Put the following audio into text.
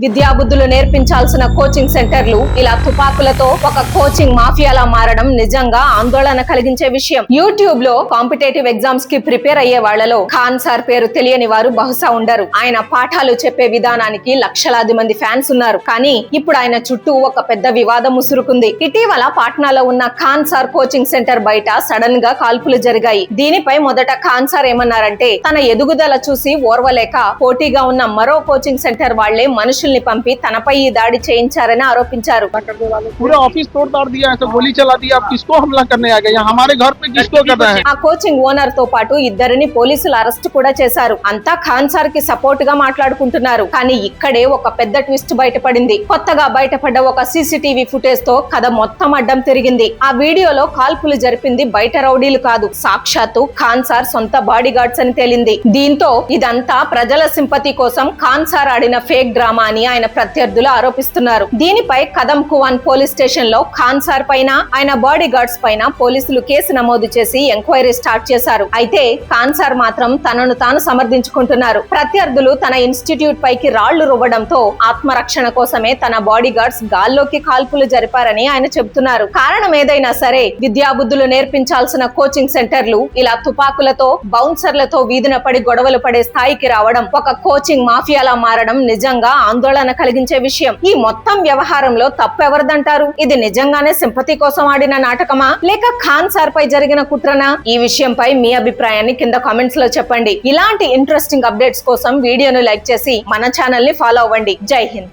విద్యాబుద్ధులు నేర్పించాల్సిన కోచింగ్ సెంటర్లు ఇలా తుపాకులతో ఒక కోచింగ్ మాఫియాలా మారడం నిజంగా ఆందోళన కలిగించే విషయం. యూట్యూబ్ లో కాంపిటేటివ్ ఎగ్జామ్స్ కి ప్రిపేర్ అయ్యే వాళ్లలో ఖాన్ సార్ పేరు తెలియని వారు బహుశా ఉండరు. ఆయన పాఠాలు చెప్పే విధానానికి లక్షలాది మంది ఫ్యాన్స్ ఉన్నారు. కానీ ఇప్పుడు ఆయన చుట్టూ ఒక పెద్ద వివాదం ముసురుకుంది. ఇటీవల పాట్నాలో ఉన్న ఖాన్ సార్ కోచింగ్ సెంటర్ బయట సడన్ గా కాల్పులు జరిగాయి. దీనిపై మొదట ఖాన్ సార్ ఏమన్నారంటే, తన ఎదుగుదల చూసి ఓర్వలేక పోటీగా ఉన్న మరో కోచింగ్ సెంటర్ వాళ్లే మనుషుల్ని పంపి తనపై ఈ దాడి చేయించారని ఆరోపించారు. ఆ కోచింగ్ ఓనర్ తో పాటు ఇద్దరిని పోలీసులు అరెస్ట్ కూడా చేశారు. అంతా ఖాన్ సార్ కి సపోర్ట్ గా మాట్లాడుకుంటున్నారు. కానీ ఇక్కడే ఒక పెద్ద ట్విస్ట్ బయటపడింది. కొత్తగా బయటపడ్డ ఒక సీసీటీవీ ఫుటేజ్ తో కథ మొత్తం అడ్డం తిరిగింది. ఆ వీడియోలో కాల్పులు జరిపింది బయట రౌడీలు కాదు, సాక్షాత్తు ఖాన్ సార్ సొంత బాడీ గార్డ్స్ అని తేలింది. దీంతో ఇదంతా ప్రజల సింపతి కోసం ఖాన్ సార్ ఆడిన ఫేక్ డ్రామా అని ఆయన ప్రత్యర్థులు ఆరోపిస్తున్నారు. దీనిపై కదం కువాన్ పోలీస్ స్టేషన్ లో ఖాన్ సార్ పైన, ఆయన బాడీ గార్డ్స్ పైన పోలీసులు కేసు నమోదు చేసి ఎంక్వైరీ స్టార్ట్ చేశారు. అయితే ఖాన్ సార్ మాత్రం తనను తాను సమర్థించుకుంటున్నారు. ప్రత్యర్థులు తన ఇన్స్టిట్యూట్ పైకి రాళ్లు రువ్వడంతో ఆత్మరక్షణ కోసమే తన బాడీ గార్డ్స్ గాల్లోకి కాల్పులు జరిపారని ఆయన చెబుతున్నారు. కారణం ఏదైనా సరే, విద్యాబుద్ధులు నేర్పించాల్సిన కోచింగ్ సెంటర్లు ఇలా తుపాకులతో, బౌన్సర్లతో వీధిన పడి గొడవలు పడే స్థాయికి రావడం, ఒక కోచింగ్ మాఫియాలా మారడం నిజంగా ఆందోళన కలిగించే విషయం. ఈ మొత్తం వ్యవహారంలో తప్పెవరిదంటారు? ఇది నిజంగానే సింపతి కోసం ఆడిన నాటకమా, లేక ఖాన్ సార్ పై జరిగిన కుట్రనా? ఈ విషయంపై మీ అభిప్రాయాన్ని కింద కామెంట్స్ లో చెప్పండి. ఇలాంటి ఇంట్రెస్టింగ్ అప్డేట్స్ కోసం వీడియోను లైక్ చేసి మన ఛానల్ ని ఫాలో అవ్వండి. జై హింద్.